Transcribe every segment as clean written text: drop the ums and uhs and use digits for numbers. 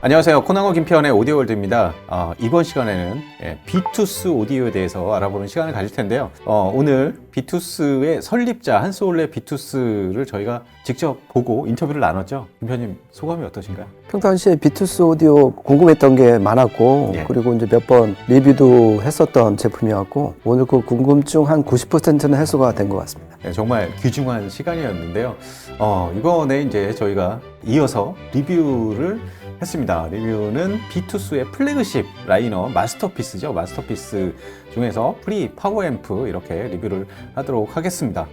안녕하세요. 코난고 김태현의 오디오월드입니다. 이번 시간에는 비투스 오디오에 대해서 알아보는 시간을 가질 텐데요. 오늘 비투스의 설립자 한스올레 비투스를 저희가 직접 보고 인터뷰를 나눴죠. 김태현님 소감이 어떠신가요? 평상시에 비투스 오디오 궁금했던 게 많았고 그리고 이제 몇 번 리뷰도 했었던 제품이었고 오늘 그 궁금증 한 90%는 해소가 된 것 같습니다. 네, 정말 귀중한 시간이었는데요. 이번에 이제 저희가 이어서 리뷰를 했습니다. 리뷰는 비투스의 플래그십 라이너 마스터피스죠. 마스터피스 중에서 프리 파워앰프 이렇게 리뷰를 하도록 하겠습니다.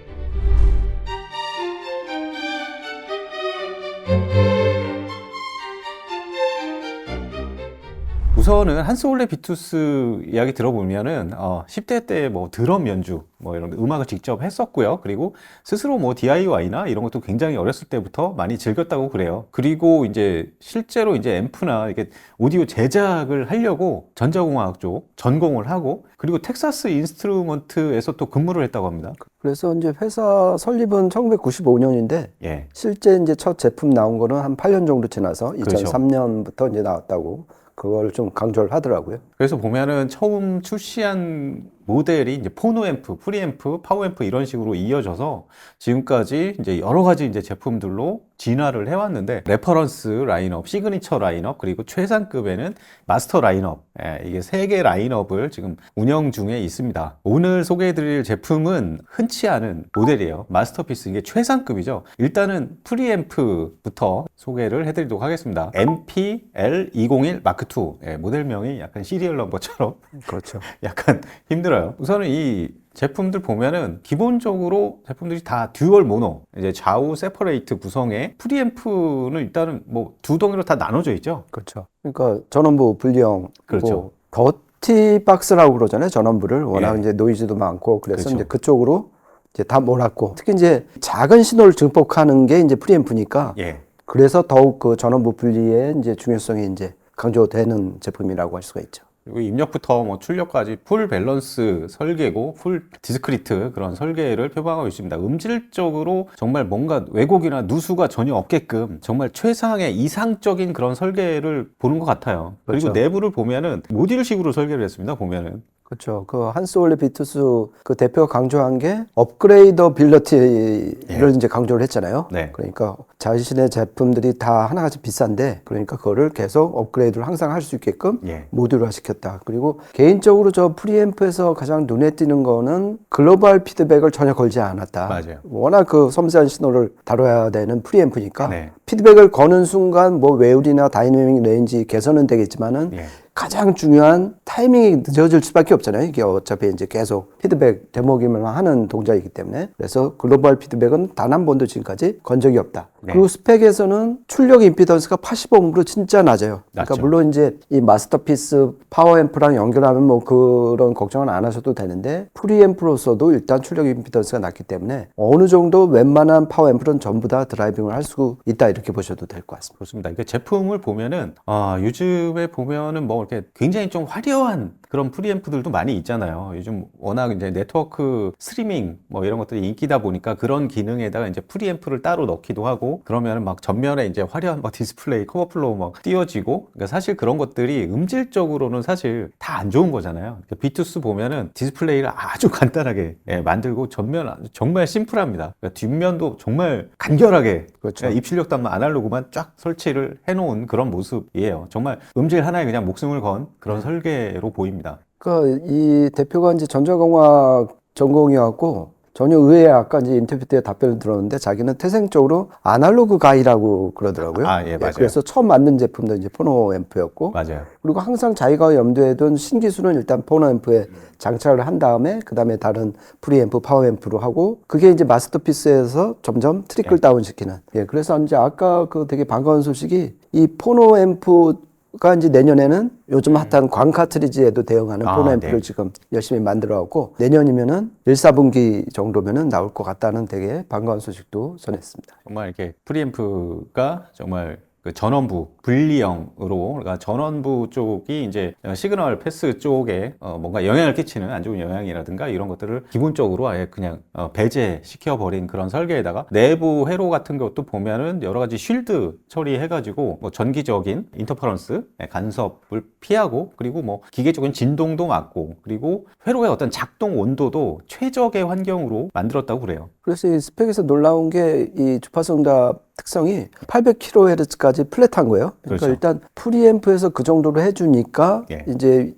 우선은 한스올레 비투스 이야기 들어보면은 10대 때 뭐 드럼 연주 뭐 이런 음악을 직접 했었고요. 그리고 스스로 뭐 DIY나 이런 것도 굉장히 어렸을 때부터 많이 즐겼다고 그래요. 그리고 이제 실제로 이제 앰프나 이렇게 오디오 제작을 하려고 전자공학 쪽 전공을 하고 그리고 텍사스 인스트루먼트에서 또 근무를 했다고 합니다. 그래서 이제 회사 설립은 1995년인데 실제 이제 첫 제품 나온 거는 한 8년 정도 지나서 2003년부터 이제 나왔다고 그걸 좀 강조를 하더라고요. 그래서 보면은 처음 출시한 모델이 이제 포노앰프, 프리앰프, 파워앰프 이런 식으로 이어져서 지금까지 이제 여러 가지 이제 제품들로 진화를 해왔는데 레퍼런스 라인업, 시그니처 라인업 그리고 최상급에는 마스터 라인업 이게 3개 라인업을 지금 운영 중에 있습니다. 오늘 소개해드릴 제품은 흔치 않은 모델이에요. 마스터피스 이게 최상급이죠. 일단은 프리앰프부터 소개를 해드리도록 하겠습니다. MPL201 마크2 모델명이 약간 시리얼 넘버처럼 그렇죠. 약간 힘들어요. 우선은 이 제품들 보면은 기본적으로 제품들이 다 듀얼 모노, 이제 좌우 세퍼레이트 구성의 프리앰프는 일단은 뭐 두 덩이로 다 나눠져 있죠. 그렇죠. 그러니까 전원부 분리형, 그렇죠. 더티 박스라고 그러잖아요. 전원부를 워낙 이제 노이즈도 많고 그래서 그렇죠. 이제 그쪽으로 이제 다 몰았고 특히 이제 작은 신호를 증폭하는 게 이제 프리앰프니까 그래서 더욱 그 전원부 분리의 이제 중요성이 이제 강조되는 제품이라고 할 수가 있죠. 그리고 입력부터 뭐 출력까지 풀 밸런스 설계고 풀 디스크리트 그런 설계를 표방하고 있습니다. 음질적으로 정말 뭔가 왜곡이나 누수가 전혀 없게끔 정말 최상의 이상적인 그런 설계를 보는 것 같아요. 그리고 내부를 보면은 모듈식으로 설계를 했습니다. 보면은. 그렇죠. 그 한스올레 비투스 그 대표가 강조한 게 업그레이더빌리티를 이제 강조를 했잖아요. 그러니까 자신의 제품들이 다 하나같이 비싼데 그러니까 그거를 계속 업그레이드를 항상 할 수 있게끔 모듈화 시켰다. 그리고 개인적으로 저 프리앰프에서 가장 눈에 띄는 거는 글로벌 피드백을 전혀 걸지 않았다. 맞아요. 워낙 그 섬세한 신호를 다뤄야 되는 프리앰프니까 피드백을 거는 순간 뭐 웨율이나 다이내믹 레인지 개선은 되겠지만은 가장 중요한 타이밍이 늦어질 수밖에 없잖아요. 이게 어차피 이제 계속 피드백 대목이면 하는 동작이기 때문에. 그래서 글로벌 피드백은 단 한 번도 지금까지 건 적이 없다. 그리고 스펙에서는 출력 임피던스가 80ohm으로 진짜 낮아요. 그러니까 물론 이제 이 마스터피스 파워앰프랑 연결하면 뭐 그런 걱정은 안 하셔도 되는데 프리앰프로서도 일단 출력 임피던스가 낮기 때문에 어느 정도 웬만한 파워앰프는 전부 다 드라이빙을 할 수 있다 이렇게 보셔도 될 것 같습니다. 그렇습니다. 이게 제품을 보면은 요즘에 보면은 뭐 이렇게 굉장히 좀 화려한 그런 프리앰프들도 많이 있잖아요. 요즘 워낙 이제 네트워크 스트리밍 뭐 이런 것들이 인기다 보니까 그런 기능에다가 이제 프리앰프를 따로 넣기도 하고 그러면은 막 전면에 이제 화려한 막 디스플레이 커버플로우 막 띄워지고 그러니까 사실 그런 것들이 음질적으로는 사실 다 안 좋은 거잖아요. 그러니까 비투스 보면은 디스플레이를 아주 간단하게 만들고 전면 정말 심플합니다. 그러니까 뒷면도 정말 간결하게 입출력도 한번 아날로그만 쫙 설치를 해놓은 그런 모습이에요. 정말 음질 하나에 그냥 목숨을 건 그런 설계로 보입니다. 그러니까 이 대표가 이제 전자공학 전공이었고 전혀 의외의 아까 이제 인터뷰 때 답변을 들었는데 자기는 태생적으로 아날로그 가이라고 그러더라고요. 맞아요. 그래서 처음 만든 제품도 이제 포노 앰프였고 그리고 항상 자기가 염두에 둔 신기술은 일단 포노 앰프에 장착을 한 다음에 그 다음에 다른 프리앰프, 파워 앰프로 하고 그게 이제 마스터피스에서 점점 트리클 다운 시키는. 그래서 이제 아까 그 되게 반가운 소식이 이 포노 앰프가 이제 내년에는 요즘 핫한 광 카트리지에도 대응하는 포노 앰프를 지금 열심히 만들어갖고 내년이면은 1, 4분기 정도면은 나올 것 같다는 되게 반가운 소식도 전했습니다. 정말 이렇게 프리앰프가 정말 그 전원부 분리형으로, 그러니까 전원부 쪽이 이제 시그널 패스 쪽에 뭔가 영향을 끼치는 안 좋은 영향이라든가 이런 것들을 기본적으로 아예 그냥 배제시켜 버린 그런 설계에다가 내부 회로 같은 것도 보면은 여러 가지 쉴드 처리해가지고 뭐 전기적인 인터퍼런스 간섭을 피하고, 그리고 뭐 기계적인 진동도 막고, 그리고 회로의 어떤 작동 온도도 최적의 환경으로 만들었다고 그래요. 그래서 이 스펙에서 놀라운 게 이 주파수 응답 특성이 800kHz까지 플랫한 거예요. 그러니까 그렇죠. 일단 프리앰프에서 그 정도로 해주니까 예.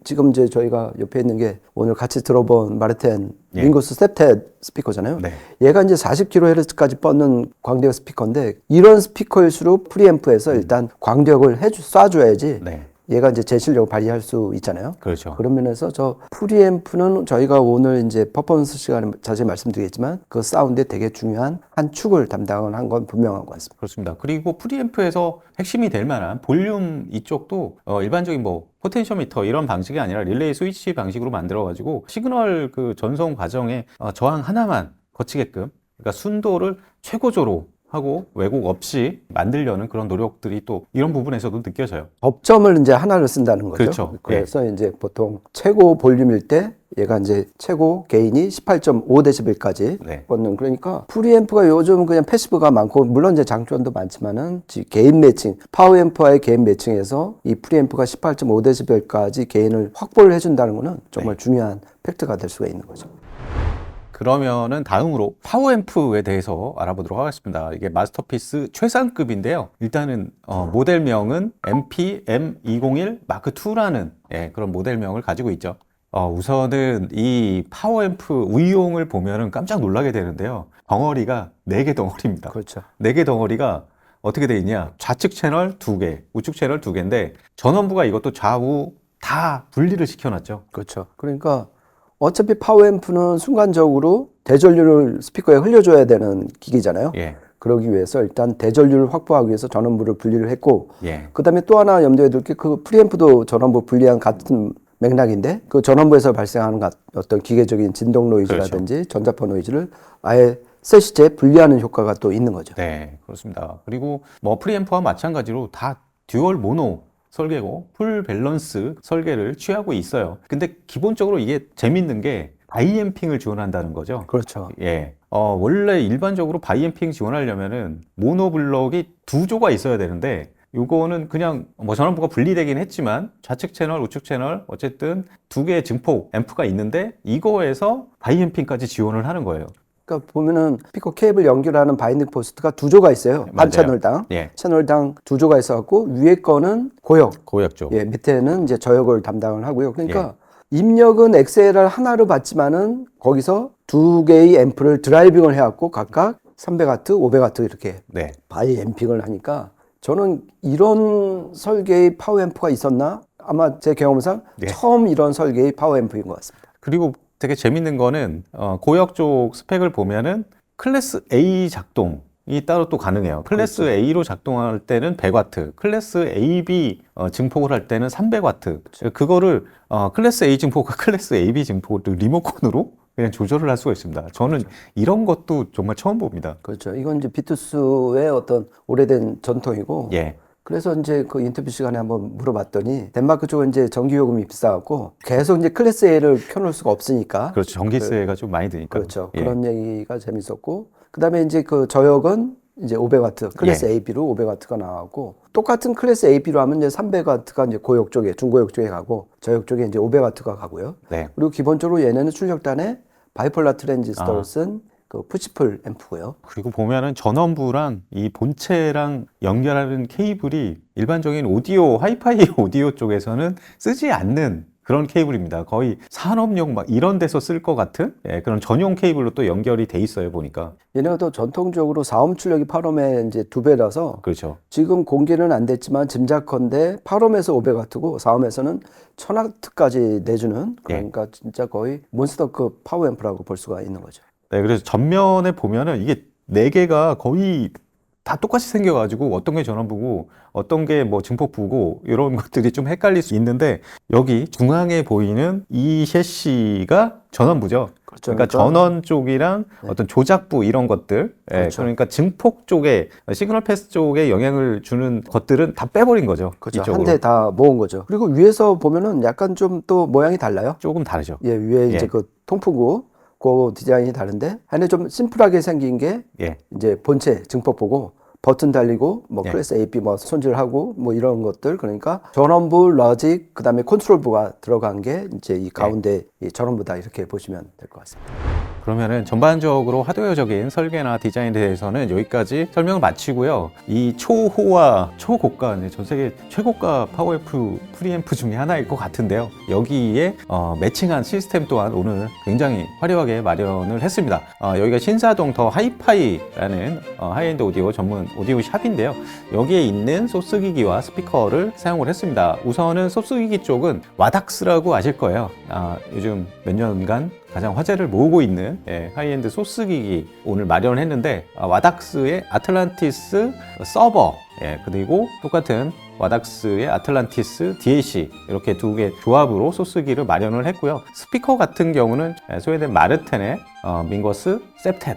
지금 저희가 옆에 있는 게 오늘 같이 들어본 마르텐 예. 링고스 스텝텟 스피커잖아요. 네. 얘가 이제 40kHz까지 뻗는 광대역 스피커인데 이런 스피커일수록 프리앰프에서 일단 광대역을 쏴줘야지 네. 얘가 이제 제 실력을 발휘할 수 있잖아요. 그렇죠. 그런 면에서 저 프리앰프는 저희가 오늘 이제 퍼포먼스 시간에 자세히 말씀드리겠지만 그 사운드에 되게 중요한 한 축을 담당한 건 분명한 것 같습니다. 그렇습니다. 그리고 프리앰프에서 핵심이 될 만한 볼륨 이쪽도 일반적인 뭐 포텐셔미터 이런 방식이 아니라 릴레이 스위치 방식으로 만들어가지고 시그널 그 전송 과정에 저항 하나만 거치게끔, 그러니까 순도를 최고조로 하고 왜곡 없이 만들려는 그런 노력들이 또 이런 부분에서도 느껴져요. 접점을 이제 하나를 쓴다는 거죠. 그렇죠. 그래서 이제 보통 최고 볼륨일 때 얘가 이제 최고 게인이 18.5dB까지 네. 뻗는, 그러니까 프리앰프가 요즘 그냥 패시브가 많고 물론 이제 장점도 많지만은 게인 매칭, 파워앰프와의 게인 매칭에서 이 프리앰프가 18.5dB까지 게인을 확보를 해준다는 거는 정말 중요한 팩트가 될 수가 있는 거죠. 그러면은 다음으로 파워앰프에 대해서 알아보도록 하겠습니다. 이게 마스터피스 최상급인데요. 일단은 모델명은 MP-M201 마크2라는 그런 모델명을 가지고 있죠. 우선은 이 파워앰프 의용을 보면은 깜짝 놀라게 되는데요. 덩어리가 4개 덩어리입니다. 그렇죠. 4개 덩어리가 어떻게 되어 있냐? 좌측 채널 2개, 우측 채널 2개인데 전원부가 이것도 좌우 다 분리를 시켜놨죠. 그렇죠. 그러니까 어차피 파워앰프는 순간적으로 대전류를 스피커에 흘려줘야 되는 기기잖아요. 예. 그러기 위해서 일단 대전류를 확보하기 위해서 전원부를 분리를 했고, 예. 그 다음에 또 하나 염두에 둘 게 그 프리앰프도 전원부 분리한 같은 맥락인데 그 전원부에서 발생하는 어떤 기계적인 진동 노이즈라든지 그렇죠. 전자파 노이즈를 아예 셋이째 분리하는 효과가 또 있는 거죠. 네, 그렇습니다. 그리고 뭐 프리앰프와 마찬가지로 다 듀얼 모노 설계고 풀 밸런스 설계를 취하고 있어요. 근데 기본적으로 이게 재밌는 게 바이앰핑을 지원한다는 거죠. 그렇죠. 예. 원래 일반적으로 바이앰핑 지원하려면은 모노블럭이 2조가 있어야 되는데 요거는 그냥 뭐 전원부가 분리되긴 했지만 좌측 채널, 우측 채널 어쨌든 2개의 증폭 앰프가 있는데 이거에서 바이앰핑까지 지원을 하는 거예요. 그러니까 보면은 스피커 케이블 연결하는 바인딩 포스트가 2조가 있어요. 한 맞아요. 채널당. 예. 채널당 2조가 있어갖고 위에 거는 고역 쪽. 예, 밑에는 이제 저역을 담당을 하고요. 그러니까 입력은 XLR 하나로 받지만은 거기서 2개의 앰프를 드라이빙을 해갖고 각각 300W, 500W 이렇게 네. 바이 앰핑을 하니까 저는 이런 설계의 파워 앰프가 있었나? 아마 제 경험상 처음 이런 설계의 파워 앰프인 것 같습니다. 그리고 되게 재밌는 거는 고역 쪽 스펙을 보면은 클래스 A 작동이 따로 또 가능해요. 클래스 그렇죠. A로 작동할 때는 100W, 클래스 AB 증폭을 할 때는 300W. 그렇죠. 그거를 클래스 A 증폭과 클래스 AB 증폭을 리모컨으로 그냥 조절을 할 수가 있습니다. 저는 그렇죠. 이런 것도 정말 처음 봅니다. 그렇죠. 이건 이제 비투스의 어떤 오래된 전통이고. 예. 그래서 이제 그 인터뷰 시간에 한번 물어봤더니 덴마크 쪽은 이제 전기요금이 비싸갖고 계속 이제 클래스 A를 켜놓을 수가 없으니까. 그렇죠. 전기세가 좀 많이 드니까. 그렇죠. 그런 얘기가 재밌었고. 그 다음에 이제 그 저역은 이제 500W, 클래스 AB로 500W가 나왔고, 똑같은 클래스 AB로 하면 이제 300W가 이제 고역 쪽에, 중고역 쪽에 가고, 저역 쪽에 이제 500W가 가고요. 네. 그리고 기본적으로 얘네는 출력단에 바이폴라 트랜지스터를 쓴 그 푸시풀 앰프고요. 그리고 보면은 전원부랑 이 본체랑 연결하는 케이블이 일반적인 오디오, 하이파이 오디오 쪽에서는 쓰지 않는 그런 케이블입니다. 거의 산업용 막 이런 데서 쓸 것 같은 그런 전용 케이블로 또 연결이 돼 있어요, 보니까. 얘네가 또 전통적으로 4옴 출력이 8옴의 이제 2배라서. 그렇죠. 지금 공개는 안 됐지만 짐작컨대 8옴에서 500W고 4옴에서는 1000W까지 내주는, 그러니까 진짜 거의 몬스터급 파워 앰프라고 볼 수가 있는 거죠. 네, 그래서 전면에 보면은 이게 4개가 거의 다 똑같이 생겨가지고 어떤 게 전원부고 어떤 게 뭐 증폭부고 이런 것들이 좀 헷갈릴 수 있는데 여기 중앙에 보이는 이 셰시가 전원부죠. 그렇죠. 그러니까 전원 쪽이랑 어떤 조작부 이런 것들, 그렇죠. 그러니까 증폭 쪽에 시그널 패스 쪽에 영향을 주는 것들은 다 빼버린 거죠. 그렇죠. 이쪽으로. 한 대 다 모은 거죠. 그리고 위에서 보면은 약간 좀 또 모양이 달라요. 조금 다르죠. 예, 위에 이제 그 통풍구 그 디자인이 다른데 안에 좀 심플하게 생긴 게 이제 본체 증폭부고 버튼 달리고 뭐 클래스 A, B 뭐 손질하고 뭐 이런 것들 그러니까 전원부, 로직 그다음에 컨트롤부가 들어간 게 이제 이 가운데 이 전원부다 이렇게 보시면 될 것 같습니다. 그러면은 전반적으로 하드웨어적인 설계나 디자인에 대해서는 여기까지 설명을 마치고요. 이 초호화, 초고가, 전 세계 최고가 파워앰프 프리앰프 중에 하나일 것 같은데요. 여기에 매칭한 시스템 또한 오늘 굉장히 화려하게 마련을 했습니다. 여기가 신사동 더 하이파이라는 하이엔드 오디오 전문 오디오 샵인데요. 여기에 있는 소스기기와 스피커를 사용을 했습니다. 우선은 소스기기 쪽은 와닥스라고 아실 거예요. 요즘 몇 년간 가장 화제를 모으고 있는 하이엔드 소스기기 오늘 마련을 했는데 와닥스의 아틀란티스 서버 그리고 똑같은 와닥스의 아틀란티스 DAC 이렇게 두 개 조합으로 소스기를 마련을 했고요. 스피커 같은 경우는 스웨덴 마르텐의 밍거스 셉텟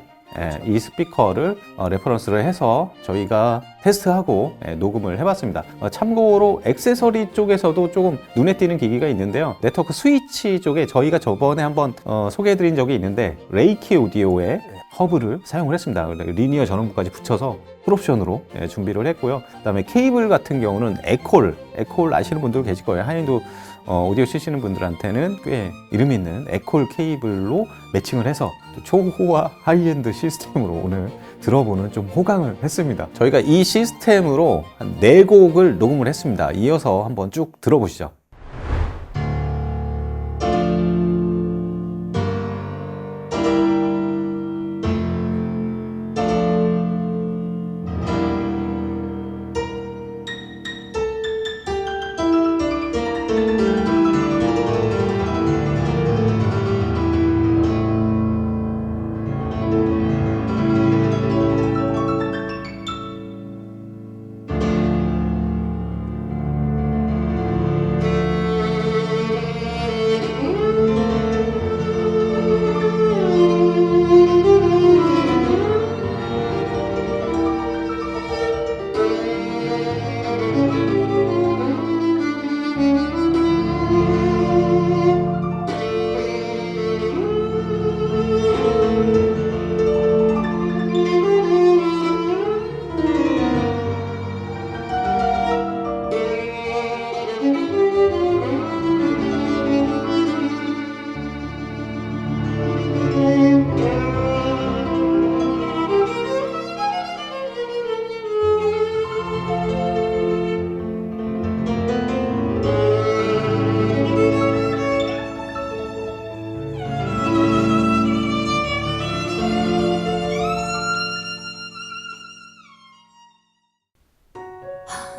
이 스피커를 레퍼런스를 해서 저희가 테스트하고 녹음을 해봤습니다. 참고로 액세서리 쪽에서도 조금 눈에 띄는 기기가 있는데요. 네트워크 스위치 쪽에 저희가 저번에 한번 소개해드린 적이 있는데 레이키 오디오의 허브를 사용을 했습니다. 리니어 전원부까지 붙여서 풀옵션으로 준비를 했고요. 그 다음에 케이블 같은 경우는 에콜 아시는 분들 계실 거예요. 하이엔드 오디오 쓰시는 분들한테는 꽤 이름 있는 에콜 케이블로 매칭을 해서 초호화 하이엔드 시스템으로 오늘 들어보는 좀 호강을 했습니다. 저희가 이 시스템으로 한 4곡을 녹음을 했습니다. 이어서 한번 쭉 들어보시죠.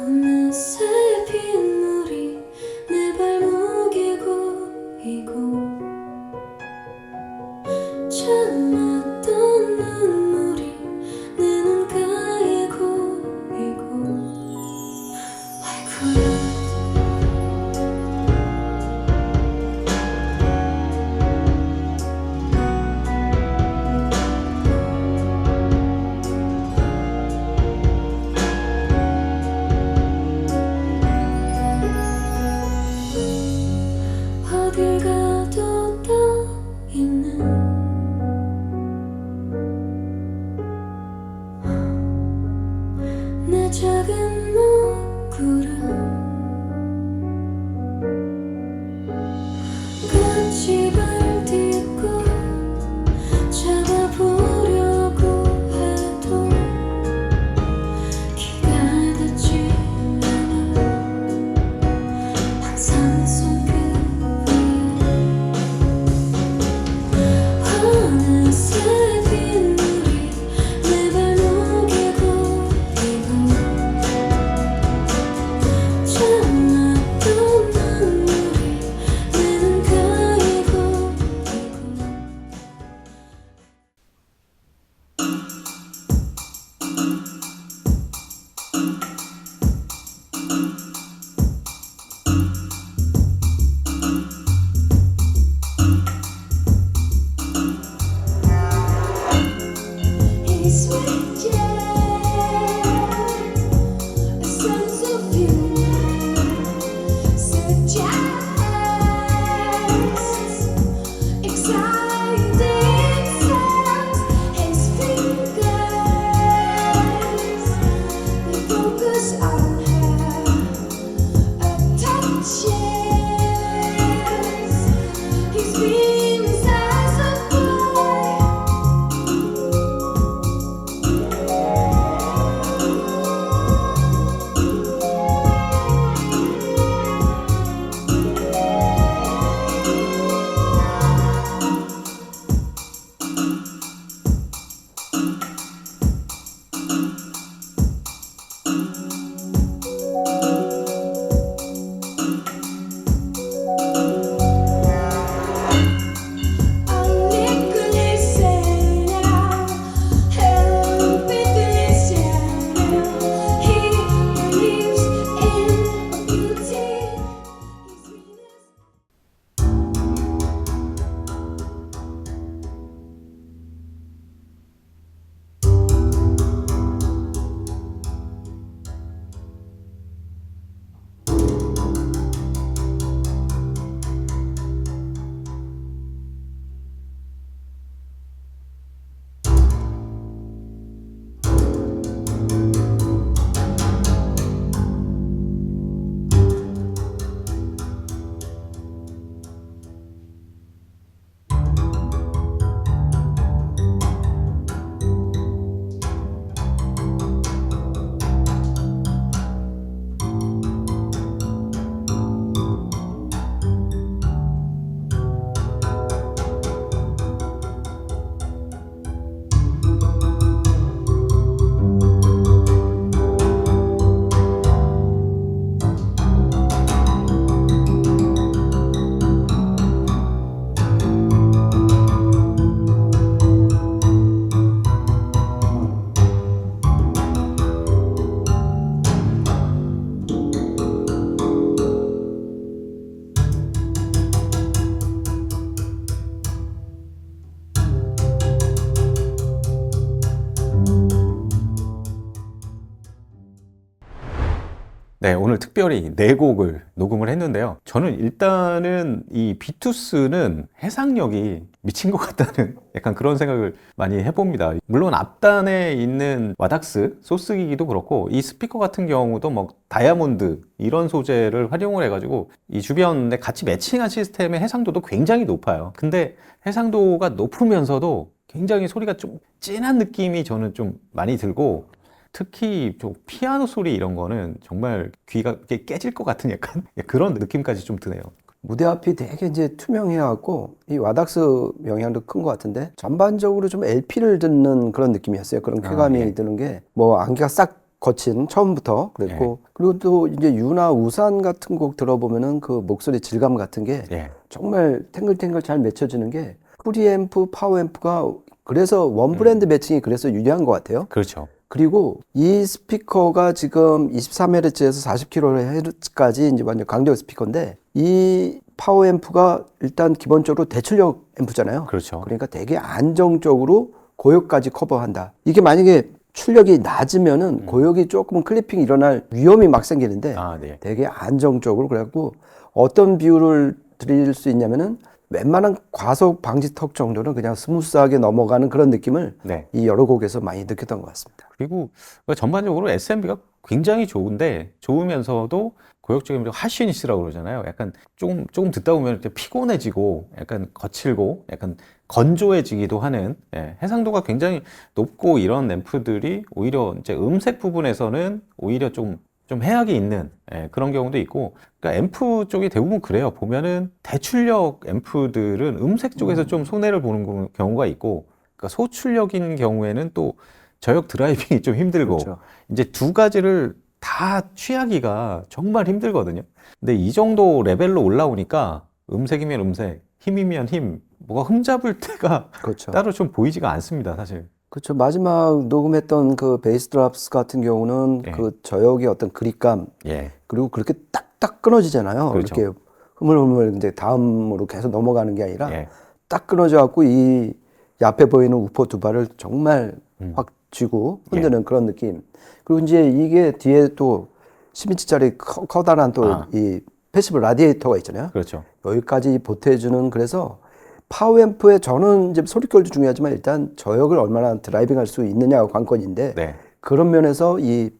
어느새 빗물이 내 발목에 고이고 참았던 눈물이 내 눈가에 고이고 아이고야 어딜 가도 떠 있는 내 작은 먹구름 같이 발 딛고 잡아보려고 해도 기가 닿지 않아 항상 손끝 어느새 빗물이 내 발목에 고이고 참았던 눈물이 내 눈가에 고이고 sweet jazz, a sense of humor suggests exciting sounds. His fingers, they focus on her touches. He screams as a boy. 네, 오늘 특별히 4곡을 녹음을 했는데요. 저는 일단은 이 비투스는 해상력이 미친 것 같다는 약간 그런 생각을 많이 해봅니다. 물론 앞단에 있는 와닥스 소스기기도 그렇고 이 스피커 같은 경우도 뭐 다이아몬드 이런 소재를 활용을 해가지고 이 주변에 같이 매칭한 시스템의 해상도도 굉장히 높아요. 근데 해상도가 높으면서도 굉장히 소리가 좀 진한 느낌이 저는 좀 많이 들고, 특히 좀 피아노 소리 이런 거는 정말 귀가 이렇게 깨질 것 같은 약간 그런 느낌까지 좀 드네요. 무대 앞이 되게 이제 투명해갖고 이 와닥스 영향도 큰 것 같은데 전반적으로 좀 LP를 듣는 그런 느낌이었어요. 그런 쾌감이 예. 드는 게 뭐 안개가 싹 거친 처음부터 그랬고 그리고 또 이제 유나 우산 같은 곡 들어보면은 그 목소리 질감 같은 게 정말 탱글탱글 잘 맺혀지는 게 프리앰프, 파워앰프가 그래서 원 브랜드 매칭이 그래서 유리한 것 같아요. 그렇죠. 그리고 이 스피커가 지금 23Hz에서 40kHz까지 이제 완전 강력 스피커인데 이 파워 앰프가 일단 기본적으로 대출력 앰프잖아요. 그렇죠. 그러니까 되게 안정적으로 고역까지 커버한다. 이게 만약에 출력이 낮으면은 고역이 조금 클리핑 일어날 위험이 막 생기는데 되게 안정적으로 그래갖고 어떤 비율을 드릴 수 있냐면은 웬만한 과속 방지턱 정도는 그냥 스무스하게 넘어가는 그런 느낌을 이 여러 곡에서 많이 느꼈던 것 같습니다. 그리고 전반적으로 SMB가 굉장히 좋은데 좋으면서도 고역적인 하시니스라고 그러잖아요. 약간 조금 듣다 보면 이렇게 피곤해지고 약간 거칠고 약간 건조해지기도 하는 해상도가 굉장히 높고 이런 앰프들이 오히려 이제 음색 부분에서는 오히려 좀 해악이 있는 그런 경우도 있고, 그러니까 앰프 쪽이 대부분 그래요. 보면은 대출력 앰프들은 음색 쪽에서 좀 손해를 보는 경우가 있고, 그러니까 소출력인 경우에는 또 저역 드라이빙이 좀 힘들고, 이제 두 가지를 다 취하기가 정말 힘들거든요. 근데 이 정도 레벨로 올라오니까 음색이면 음색, 힘이면 힘, 뭐가 흠잡을 때가 따로 좀 보이지가 않습니다, 사실. 그렇죠. 마지막 녹음했던 그 베이스 드랍스 같은 경우는 그 저역의 어떤 그립감 그리고 그렇게 딱딱 끊어지잖아요. 이렇게 흐물흐물 이제 다음으로 계속 넘어가는 게 아니라 딱 끊어져 갖고 이 앞에 보이는 우퍼 두 발을 정말 확 쥐고 흔드는 그런 느낌. 그리고 이제 이게 뒤에 또 10인치짜리 커다란 또 이 패시브 라디에이터가 있잖아요. 그렇죠. 여기까지 보태주는 그래서 파워앰프에 저는 이제 소리결도 중요하지만 일단 저역을 얼마나 드라이빙할 수 있느냐가 관건인데 네. 그런 면에서 이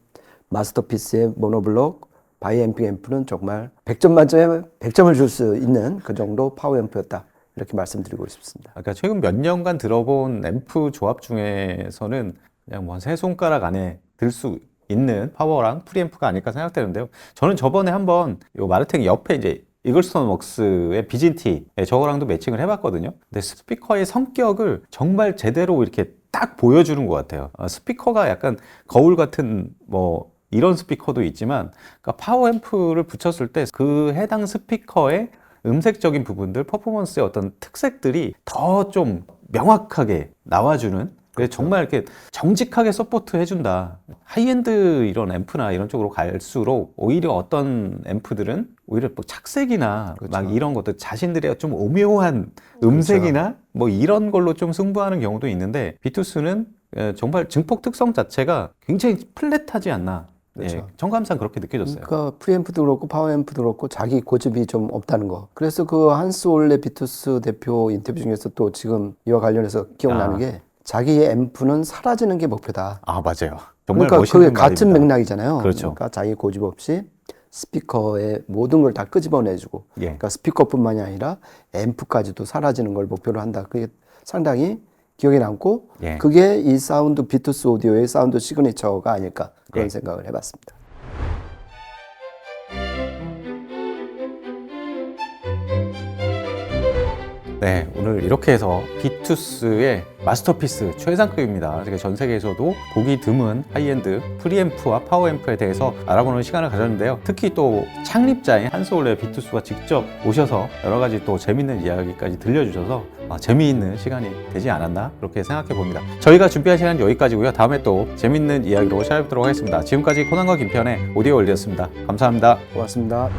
마스터피스의 모노블록 바이앰핑 앰프는 정말 100점 만점에 100점을 줄 수 있는 그 정도 파워앰프였다. 이렇게 말씀드리고 싶습니다. 그러니까 최근 몇 년간 들어본 앰프 조합 중에서는 그냥 뭐 세 손가락 안에 들 수 있는 파워랑 프리앰프가 아닐까 생각되는데요. 저는 저번에 한번 요 마르텍 옆에 이제 이글스톤 웍스의 비진티 저거랑도 매칭을 해봤거든요. 근데 스피커의 성격을 정말 제대로 이렇게 딱 보여주는 것 같아요. 스피커가 약간 거울 같은 뭐 이런 스피커도 있지만, 그러니까 파워앰프를 붙였을 때 그 해당 스피커의 음색적인 부분들, 퍼포먼스의 어떤 특색들이 더 좀 명확하게 나와주는, 그래서 정말 이렇게 정직하게 서포트 해준다. 하이엔드 이런 앰프나 이런 쪽으로 갈수록 오히려 어떤 앰프들은 오히려 뭐 착색이나 막 이런 것들 자신들의 좀 오묘한 음색이나 뭐 이런 걸로 좀 승부하는 경우도 있는데, 비투스는 정말 증폭 특성 자체가 굉장히 플랫하지 않나. 예, 청감상 그렇게 느껴졌어요. 그러니까 프리앰프도 그렇고 파워앰프도 그렇고 자기 고집이 좀 없다는 거. 그래서 그 한스 올레 비투스 대표 인터뷰 중에서 또 지금 이와 관련해서 기억나는 게 자기의 앰프는 사라지는 게 목표다. 아, 맞아요. 정말 그러니까 멋있는 그게 같은 말입니다. 맥락이잖아요. 그렇죠. 그러니까 자기 고집 없이 스피커의 모든 걸 다 끄집어내주고, 예. 그러니까 스피커뿐만이 아니라 앰프까지도 사라지는 걸 목표로 한다. 그게 상당히 기억에 남고, 예. 그게 이 사운드 비투스 오디오의 사운드 시그니처가 아닐까 그런 예. 생각을 해봤습니다. 네, 오늘 이렇게 해서 비투스의 마스터피스 최상급입니다. 그러니까 전 세계에서도 보기 드문 하이엔드 프리앰프와 파워앰프에 대해서 알아보는 시간을 가졌는데요. 특히 또 창립자인 한스 올레 비투스가 직접 오셔서 여러 가지 또 재밌는 이야기까지 들려주셔서 재미있는 시간이 되지 않았나 그렇게 생각해 봅니다. 저희가 준비한 시간은 여기까지고요. 다음에 또 재밌는 이야기로 찾아뵙도록 하겠습니다. 지금까지 코난과 김편의 오디오 월드였습니다. 감사합니다. 고맙습니다.